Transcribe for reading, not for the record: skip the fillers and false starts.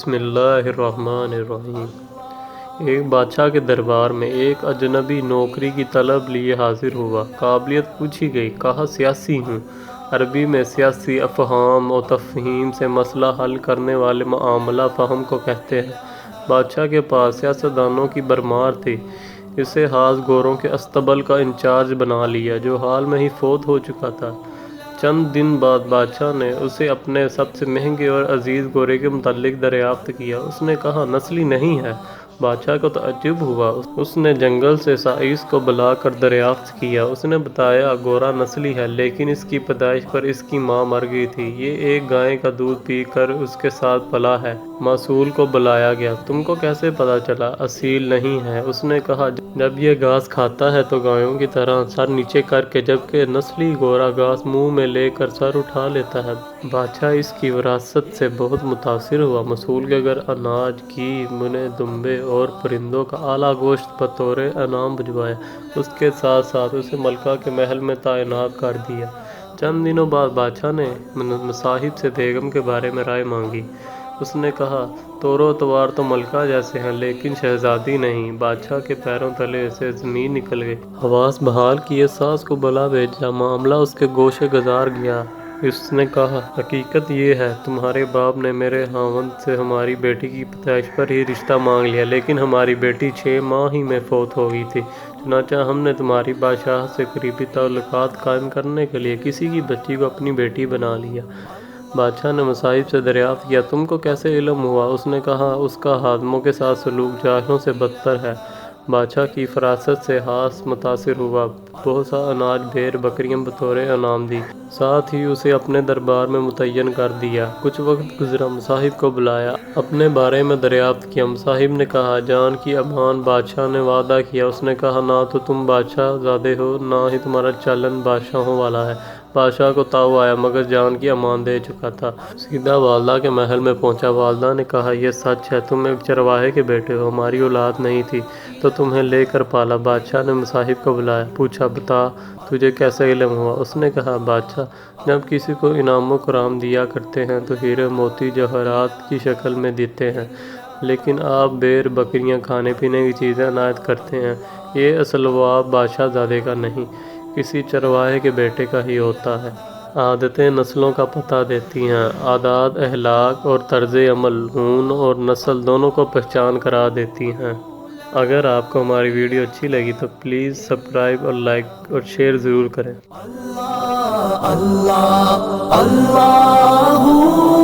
بسم اللہ الرحمن الرحیم۔ ایک بادشاہ کے دربار میں ایک اجنبی نوکری کی طلب لیے حاضر ہوا۔ قابلیت پوچھی گئی، کہا سیاسی ہوں۔ عربی میں سیاسی افہام و تفہیم سے مسئلہ حل کرنے والے معاملہ فہم کو کہتے ہیں۔ بادشاہ کے پاس سیاستدانوں کی بھرمار تھی۔ اسے حاض گوروں کے استبل کا انچارج بنا لیا جو حال میں ہی فوت ہو چکا تھا۔ چند دن بعد بادشاہ نے اسے اپنے سب سے مہنگے اور عزیز گورے کے متعلق دریافت کیا۔ اس نے کہا نسلی نہیں ہے۔ بادشاہ کو تعجب ہوا۔ اس نے جنگل سے سائس کو بلا کر دریافت کیا۔ اس نے بتایا گورا نسلی ہے لیکن اس کی پیدائش پر اس کی ماں مر گئی تھی۔ یہ ایک گائے کا دودھ پی کر اس کے ساتھ پلا ہے۔ مسئول کو بلایا گیا۔ تم کو کیسے پتا چلا اصیل نہیں ہے؟ اس نے کہا جب یہ گھاس کھاتا ہے تو گایوں کی طرح سر نیچے کر کے، جبکہ نسلی گورا گھاس منہ میں لے کر سر اٹھا لیتا ہے۔ بادشاہ اس کی وراثت سے بہت متاثر ہوا۔ مسئول کے گھر اناج، گھی، منے، دمبے اور پرندوں کا اعلیٰ گوشت بطور انعام بھجوایا۔ اس کے ساتھ ساتھ اسے ملکہ کے محل میں تعینات کر دیا۔ چند دنوں بعد بادشاہ نے مصاحب سے بیگم کے بارے میں رائے مانگی۔ اس نے کہا طور و اتوار تو ملکہ جیسے ہیں لیکن شہزادی نہیں۔ بادشاہ کے پیروں تلے سے زمین نکل گئی۔ حواس بحال کیے، ساس کو بلا بھیجا۔ معاملہ اس کے گوشے گزار گیا۔ اس نے کہا حقیقت یہ ہے تمہارے باپ نے میرے خاوند سے ہماری بیٹی کی پیدائش پر ہی رشتہ مانگ لیا، لیکن ہماری بیٹی 6 ماہ ہی میں فوت ہو گئی تھی۔ چنانچہ ہم نے تمہاری بادشاہ سے قریبی تعلقات قائم کرنے کے لیے کسی کی بچی کو اپنی بیٹی بنا لیا۔ بادشاہ نے مصاحب سے دریافت کیا تم کو کیسے علم ہوا؟ اس نے کہا اس کا خادموں کے ساتھ سلوک جاہلوں سے بدتر ہے۔ بادشاہ کی فراست سے حاص متاثر ہوا۔ بہت سا اناج، بھیڑ بکریاں بطور انعام دی۔ ساتھ ہی اسے اپنے دربار میں متعین کر دیا۔ کچھ وقت گزرا، مصاحب کو بلایا، اپنے بارے میں دریافت کیا۔ مصاحب نے کہا جان کی امان بادشاہ نے وعدہ کیا۔ اس نے کہا نہ تو تم بادشاہ زادے ہو نہ ہی تمہارا چلن بادشاہوں والا ہے۔ بادشاہ کو تاؤ آیا مگر جان کی امان دے چکا تھا۔ سیدھا والدہ کے محل میں پہنچا۔ والدہ نے کہا یہ سچ ہے تم ایک چرواہے کے بیٹے ہو، ہماری اولاد نہیں تھی تو تمہیں لے کر پالا۔ بادشاہ نے مصاحب کو بلایا، پوچھا بتا تجھے کیسے علم ہوا؟ اس نے کہا بادشاہ جب کسی کو انعام و کرام دیا کرتے ہیں تو ہیرے موتی جواہرات کی شکل میں دیتے ہیں، لیکن آپ بھیڑ بکریاں کھانے پینے کی چیزیں عنایت کرتے ہیں۔ یہ اصل ثواب بادشاہ زادے کا نہیں، کسی چرواہے کے بیٹے کا ہی ہوتا ہے۔ عادتیں نسلوں کا پتہ دیتی ہیں۔ عادات، اخلاق اور طرز عمل خون اور نسل دونوں کو پہچان کرا دیتی ہیں۔ اگر آپ کو ہماری ویڈیو اچھی لگی تو پلیز سبسکرائب اور لائک اور شیئر ضرور کریں۔ اللہ اللہ اللہ